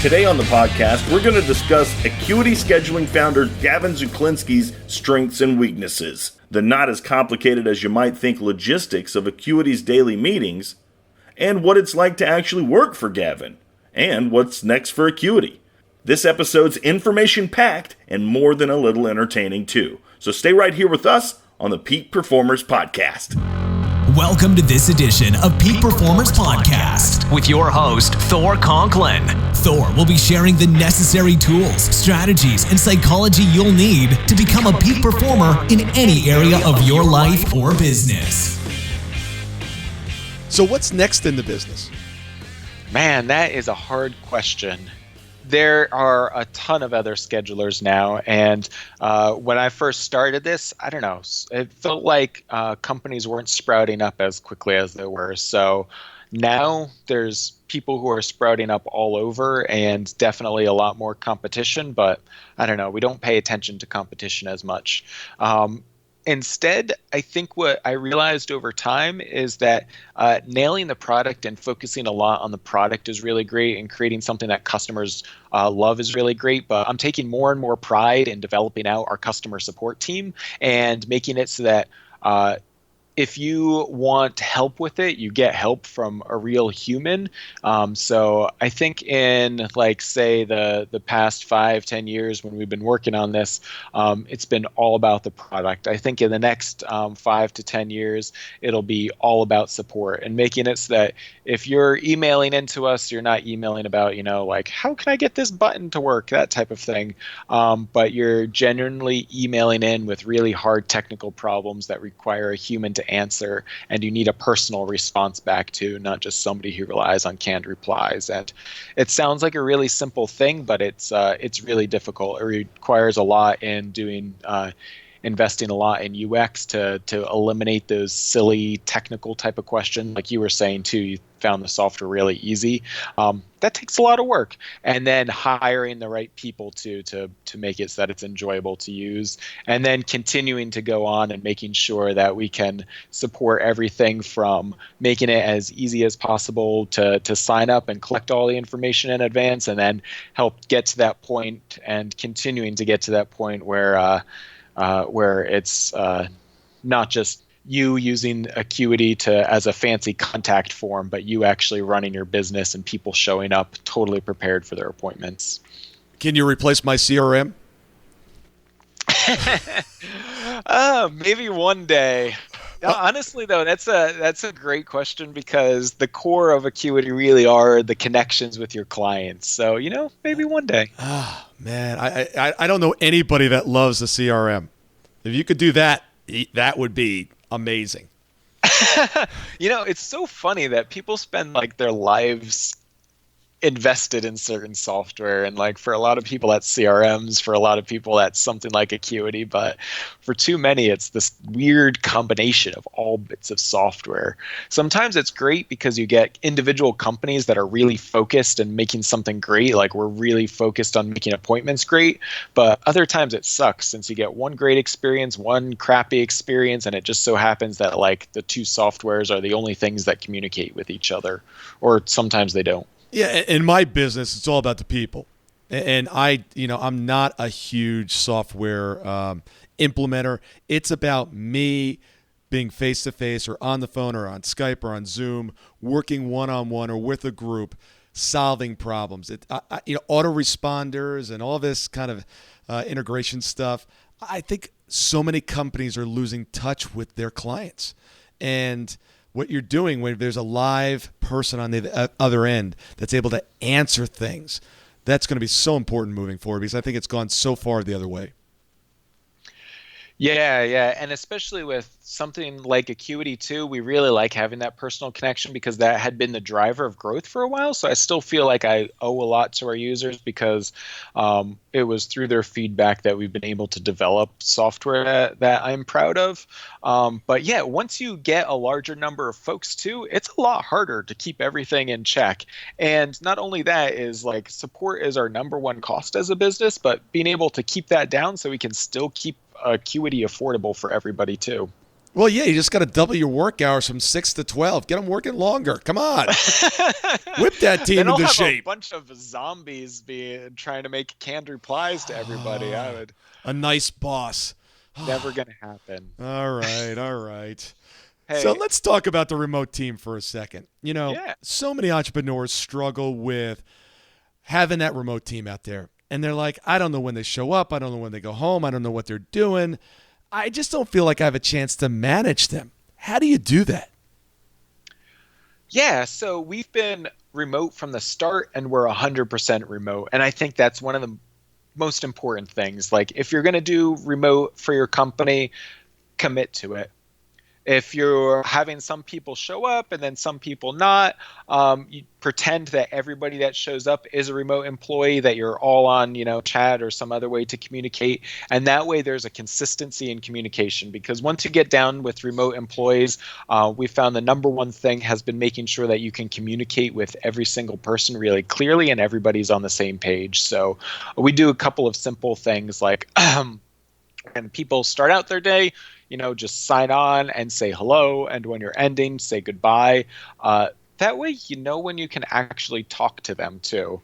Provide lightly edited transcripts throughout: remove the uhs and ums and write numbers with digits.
Today on the podcast, we're going to discuss Acuity Scheduling founder Gavin Zuchlinski's strengths and weaknesses, the not as complicated as you might think logistics of Acuity's daily meetings, and what it's like to actually work for Gavin, and what's next for Acuity. This episode's information-packed and more than a little entertaining too. So stay right here with us on the Peak Performers Podcast. Welcome to this edition of Peak Performers Podcast with your host, Thor Conklin. Thor will be sharing the necessary tools, strategies, and psychology you'll need to become a peak performer in any area of your life or business. So what's next in the business? Man, that is a hard question. There are a ton of other schedulers now, and when I first started this, I don't know, it felt like companies weren't sprouting up as quickly as they were. So now there's people who are sprouting up all over and definitely a lot more competition, but I don't know, we don't pay attention to competition as much. Instead, I think what I realized over time is that nailing the product and focusing a lot on the product is really great, and creating something that customers love is really great. But I'm taking more and more pride in developing out our customer support team and making it so that if you want help with it, you get help from a real human. So I think in say the past 5-10 years when we've been working on this, it's been all about the product. I think in the next 5 to 10 years, it'll be all about support and making it so that if you're emailing into us, you're not emailing about, how can I get this button to work, that type of thing. But you're genuinely emailing in with really hard technical problems that require a human to answer, and you need a personal response back to, not just somebody who relies on canned replies. And it sounds like a really simple thing, but it's really difficult. It requires a lot in investing a lot in UX to eliminate those silly technical type of questions. Like you were saying too, you found the software really easy. That takes a lot of work. And then hiring the right people to make it so that it's enjoyable to use. And then continuing to go on and making sure that we can support everything from making it as easy as possible to sign up and collect all the information in advance, and then help get to that point and continuing to get to that point where it's not just you using Acuity as a fancy contact form, but you actually running your business and people showing up totally prepared for their appointments. Can you replace my CRM? Maybe one day. Honestly, though, that's a great question, because the core of Acuity really are the connections with your clients. So, maybe one day. Oh, man, I don't know anybody that loves the CRM. If you could do that, that would be amazing. It's so funny that people spend their lives invested in certain software, and for a lot of people that's CRMs, for a lot of people that's something like Acuity, but for too many it's this weird combination of all bits of software. Sometimes it's great because you get individual companies that are really focused and making something great, like we're really focused on making appointments great, but other times it sucks since you get one great experience, one crappy experience, and it just so happens that the two softwares are the only things that communicate with each other, or sometimes they don't. Yeah, in my business, it's all about the people. And I'm not a huge software implementer. It's about me being face-to-face or on the phone or on Skype or on Zoom, working one-on-one or with a group, solving problems. Autoresponders and all this kind of integration stuff. I think so many companies are losing touch with their clients. And what you're doing when there's a live person on the other end that's able to answer things, that's going to be so important moving forward, because I think it's gone so far the other way. Yeah. And especially with something like Acuity too, we really like having that personal connection, because that had been the driver of growth for a while. So I still feel like I owe a lot to our users, because it was through their feedback that we've been able to develop software that I'm proud of. But yeah, once you get a larger number of folks too, it's a lot harder to keep everything in check. And not only that is support is our number one cost as a business, but being able to keep that down so we can still keep Acuity affordable for everybody too. Well, yeah, you just got to double your work hours from 6 to 12. Get them working longer. Come on. Whip that team Then I'll into have shape. a bunch of zombies trying to make canned replies to everybody. A nice boss. Never going to happen. All right. So Hey, let's talk about the remote team for a second. yeah. So many entrepreneurs struggle with having that remote team out there. And they're like, I don't know when they show up. I don't know when they go home. I don't know what they're doing. I just don't feel like I have a chance to manage them. How do you do that? Yeah, so we've been remote from the start, and we're 100% remote. And I think that's one of the most important things. Like, if you're going to do remote for your company, commit to it. If you're having some people show up and then some people not, you pretend that everybody that shows up is a remote employee, that you're all on, chat or some other way to communicate. And that way there's a consistency in communication, because once you get down with remote employees, we found the number one thing has been making sure that you can communicate with every single person really clearly and everybody's on the same page. So we do a couple of simple things like when people start out their day, just sign on and say hello. And when you're ending, say goodbye. That way, when you can actually talk to them too.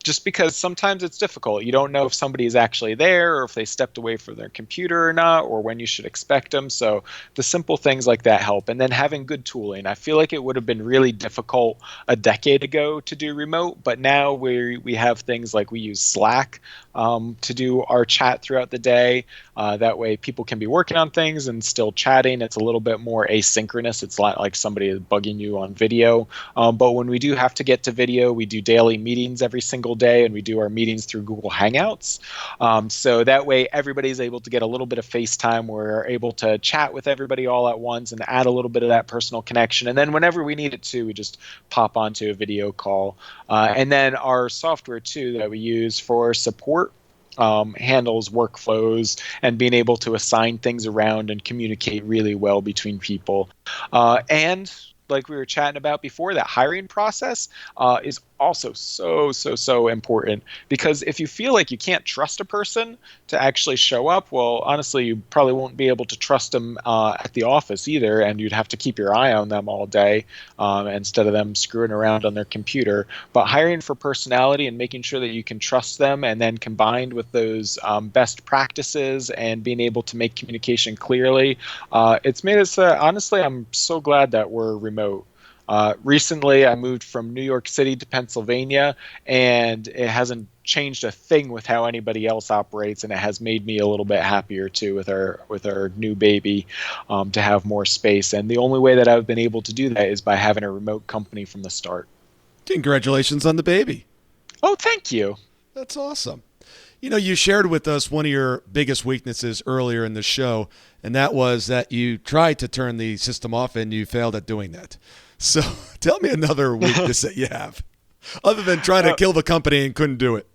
Just because sometimes it's difficult. You don't know if somebody is actually there or if they stepped away from their computer or not, or when you should expect them. So the simple things like that help. And then having good tooling. I feel like it would have been really difficult a decade ago to do remote, but now we have things like we use Slack to do our chat throughout the day. That way people can be working on things and still chatting. It's a little bit more asynchronous. It's not like somebody is bugging you on video. But when we do have to get to video, we do daily meetings every single day, and we do our meetings through Google Hangouts. So that way everybody's able to get a little bit of FaceTime. We're able to chat with everybody all at once and add a little bit of that personal connection. And then whenever we need it to, we just pop onto a video call. And then our software too that we use for support handles workflows and being able to assign things around and communicate really well between people. And like we were chatting about before, that hiring process is also so important, because if you feel like you can't trust a person to actually show up, well, honestly, you probably won't be able to trust them at the office either, and you'd have to keep your eye on them all day instead of them screwing around on their computer. But hiring for personality and making sure that you can trust them, and then combined with those best practices and being able to make communication clearly, it's made us, honestly, I'm so glad that we're remote. Recently, I moved from New York City to Pennsylvania, and it hasn't changed a thing with how anybody else operates, and it has made me a little bit happier too with our new baby, to have more space. And the only way that I've been able to do that is by having a remote company from the start. Congratulations on the baby. Oh, thank you. That's awesome. You shared with us one of your biggest weaknesses earlier in the show, and that was that you tried to turn the system off and you failed at doing that. So tell me another weakness that you have, other than trying to kill the company and couldn't do it.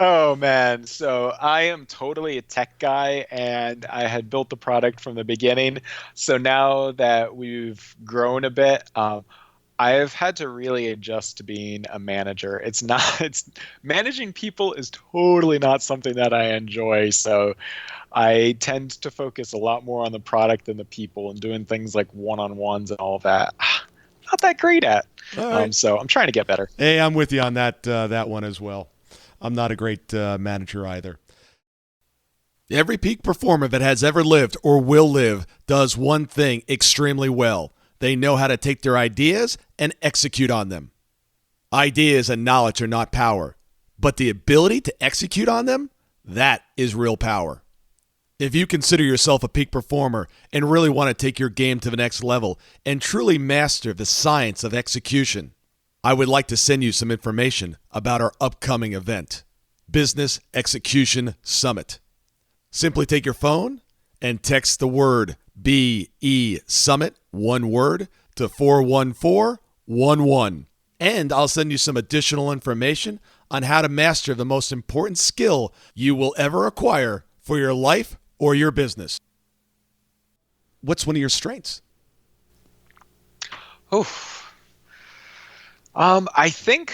Oh, man. So I am totally a tech guy, and I had built the product from the beginning. So now that we've grown a bit, I've had to really adjust to being a manager. It's managing people is totally not something that I enjoy. So I tend to focus a lot more on the product than the people, and doing things like one-on-ones and all that. Not that great at. Right. So I'm trying to get better. Hey, I'm with you on that one as well. I'm not a great manager either. Every peak performer that has ever lived or will live does one thing extremely well. They know how to take their ideas and execute on them. Ideas and knowledge are not power, but the ability to execute on them, that is real power. If you consider yourself a peak performer and really want to take your game to the next level and truly master the science of execution, I would like to send you some information about our upcoming event, Business Execution Summit. Simply take your phone and text the word BE Summit, one word, to 41411. And I'll send you some additional information on how to master the most important skill you will ever acquire for your life or your business. What's one of your strengths? I think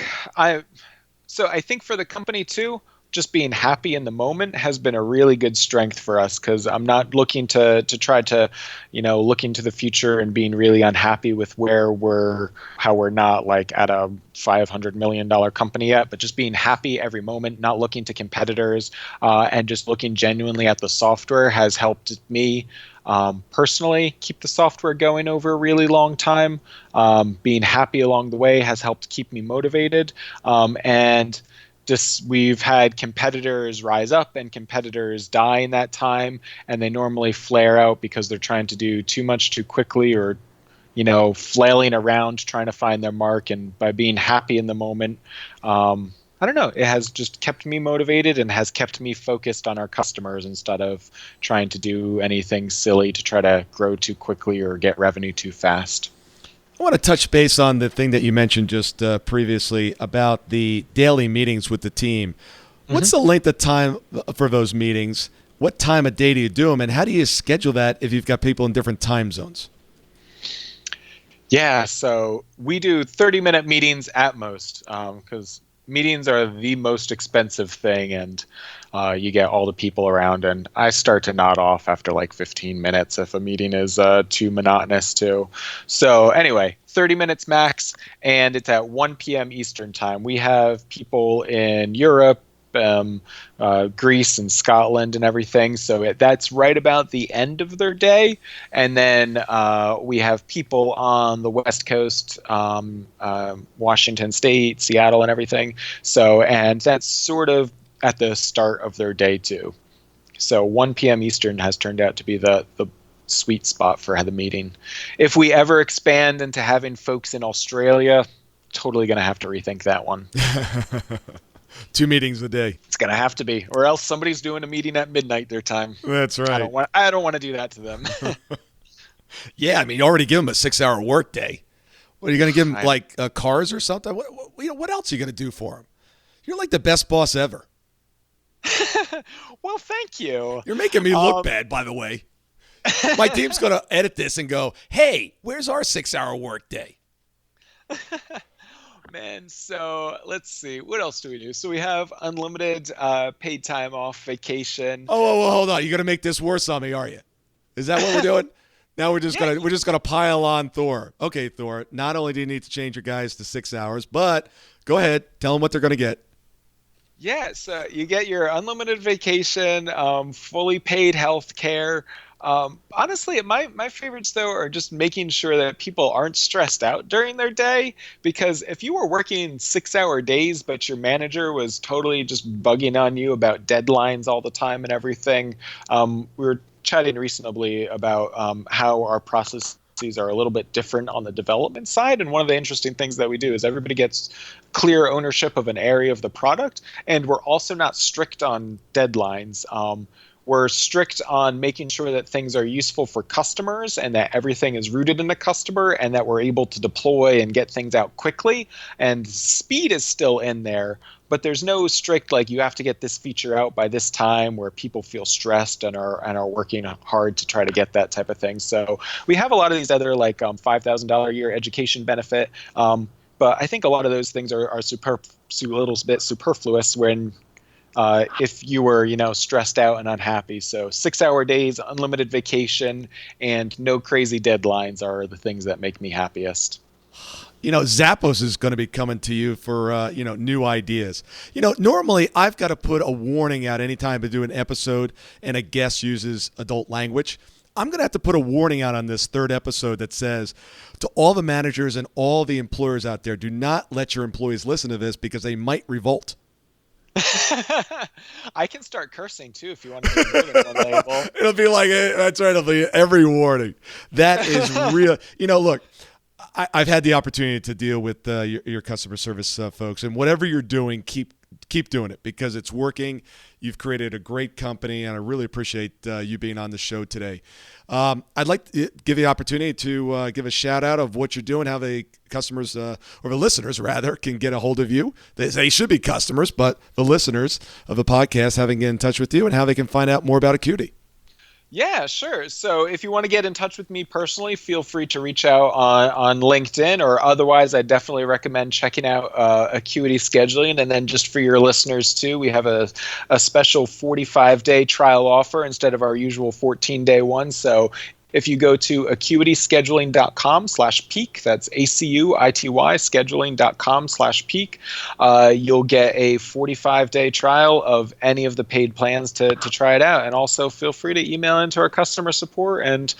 for the company too, just being happy in the moment has been a really good strength for us, because I'm not looking to try to, look into the future and being really unhappy with how we're not like at a $500 million company yet, but just being happy every moment, not looking to competitors, and just looking genuinely at the software has helped me personally keep the software going over a really long time. Being happy along the way has helped keep me motivated. And just we've had competitors rise up and competitors die in that time, and they normally flare out because they're trying to do too much too quickly, or flailing around trying to find their mark. And by being happy in the moment, I don't know, it has just kept me motivated and has kept me focused on our customers instead of trying to do anything silly to try to grow too quickly or get revenue too fast. I want to touch base on the thing that you mentioned just previously about the daily meetings with the team. What's the length of time for those meetings? What time of day do you do them? And how do you schedule that if you've got people in different time zones? Yeah, so we do 30-minute meetings at most, because meetings are the most expensive thing, and you get all the people around, and I start to nod off after like 15 minutes if a meeting is too monotonous too. So anyway, 30 minutes max, and it's at 1 p.m. Eastern time. We have people in Europe, Greece and Scotland and everything, so that's right about the end of their day. And then we have people on the West Coast, Washington State, Seattle and everything, and that's sort of at the start of their day too. So 1 p.m. Eastern has turned out to be the sweet spot for the meeting. If we ever expand into having folks in Australia, totally going to have to rethink that one. 2 meetings a day. It's going to have to be, or else somebody's doing a meeting at midnight their time. That's right. I don't want to do that to them. Yeah, I mean, you already give them a 6-hour work day. What are you going to give them, like cars or something? What else are you going to do for them? You're like the best boss ever. Well, thank you. You're making me look bad, by the way. My team's going to edit this and go, hey, where's our 6-hour work day? Man, so let's see. What else do we do? So we have unlimited paid time off, vacation. Oh, hold on. You're going to make this worse on me, are you? Is that what we're doing? Now we're just gonna pile on Thor. Okay, Thor. Not only do you need to change your guys to 6 hours, but go ahead, tell them what they're going to get. Yeah, so you get your unlimited vacation, fully paid health care. Honestly, my favorites, though, are just making sure that people aren't stressed out during their day. Because if you were working 6-hour days, but your manager was totally just bugging on you about deadlines all the time and everything, we were chatting recently about how our processes are a little bit different on the development side. And one of the interesting things that we do is everybody gets clear ownership of an area of the product. And we're also not strict on deadlines. We're strict on making sure that things are useful for customers and that everything is rooted in the customer and that we're able to deploy and get things out quickly. And speed is still in there, but there's no strict, like, you have to get this feature out by this time, where people feel stressed and are working hard to try to get that type of thing. So we have a lot of these other, like, $5,000 a year education benefit. But I think a lot of those things are a little bit superfluous when if you were, stressed out and unhappy. So 6-hour days, unlimited vacation, and no crazy deadlines are the things that make me happiest. Zappos is going to be coming to you for, new ideas. Normally I've got to put a warning out anytime I do an episode and a guest uses adult language. I'm going to have to put a warning out on this third episode that says to all the managers and all the employers out there, do not let your employees listen to this because they might revolt. I can start cursing too if you want to do more than one label. It'll be like, that's right, it'll be every warning. That is real. Look, I've had the opportunity to deal with your customer service folks, and whatever you're doing, keep doing it because it's working. You've created a great company, and I really appreciate you being on the show today. I'd like to give you the opportunity to give a shout out of what you're doing, how the customers, or the listeners rather, can get a hold of you. They should be customers, but the listeners of the podcast, how they can get in touch with you and how they can find out more about Acuity. Yeah, sure. So if you want to get in touch with me personally, feel free to reach out on LinkedIn, or otherwise, I definitely recommend checking out Acuity Scheduling. And then just for your listeners too, we have a special 45-day trial offer instead of our usual 14-day one. So if you go to acuityscheduling.com/peak, that's ACUITY scheduling.com/peak, you'll get a 45-day trial of any of the paid plans to try it out. And also feel free to email into our customer support and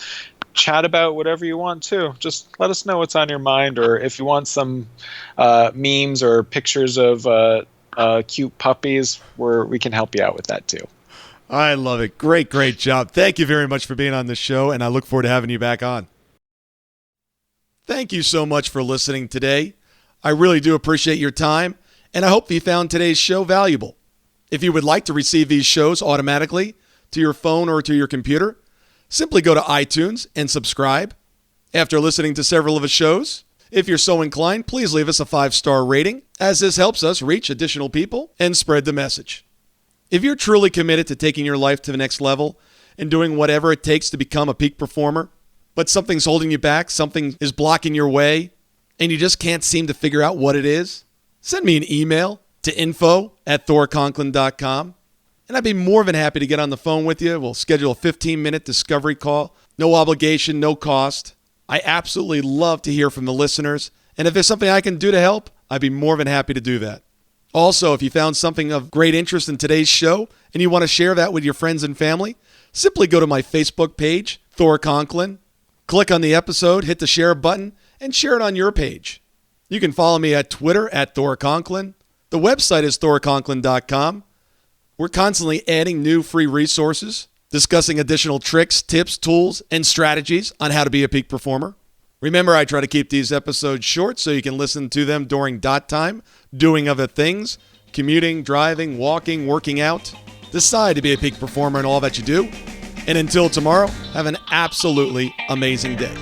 chat about whatever you want too. Just let us know what's on your mind, or if you want some memes or pictures of cute puppies, we can help you out with that too. I love it. Great job. Thank you very much for being on the show, and I look forward to having you back on. Thank you so much for listening today. I really do appreciate your time, and I hope you found today's show valuable. If you would like to receive these shows automatically to your phone or to your computer, simply go to iTunes and subscribe. After listening to several of the shows, if you're so inclined, please leave us a 5-star rating, as this helps us reach additional people and spread the message. If you're truly committed to taking your life to the next level and doing whatever it takes to become a peak performer, but something's holding you back, something is blocking your way, and you just can't seem to figure out what it is, send me an email to info@thorconklin.com, and I'd be more than happy to get on the phone with you. We'll schedule a 15-minute discovery call. No obligation, no cost. I absolutely love to hear from the listeners, and if there's something I can do to help, I'd be more than happy to do that. Also, if you found something of great interest in today's show and you want to share that with your friends and family, simply go to my Facebook page, Thor Conklin, click on the episode, hit the share button, and share it on your page. You can follow me at Twitter at Thor Conklin. The website is thorconklin.com. We're constantly adding new free resources, discussing additional tricks, tips, tools, and strategies on how to be a peak performer. Remember, I try to keep these episodes short so you can listen to them during dot time, doing other things, commuting, driving, walking, working out. Decide to be a peak performer in all that you do. And until tomorrow, have an absolutely amazing day.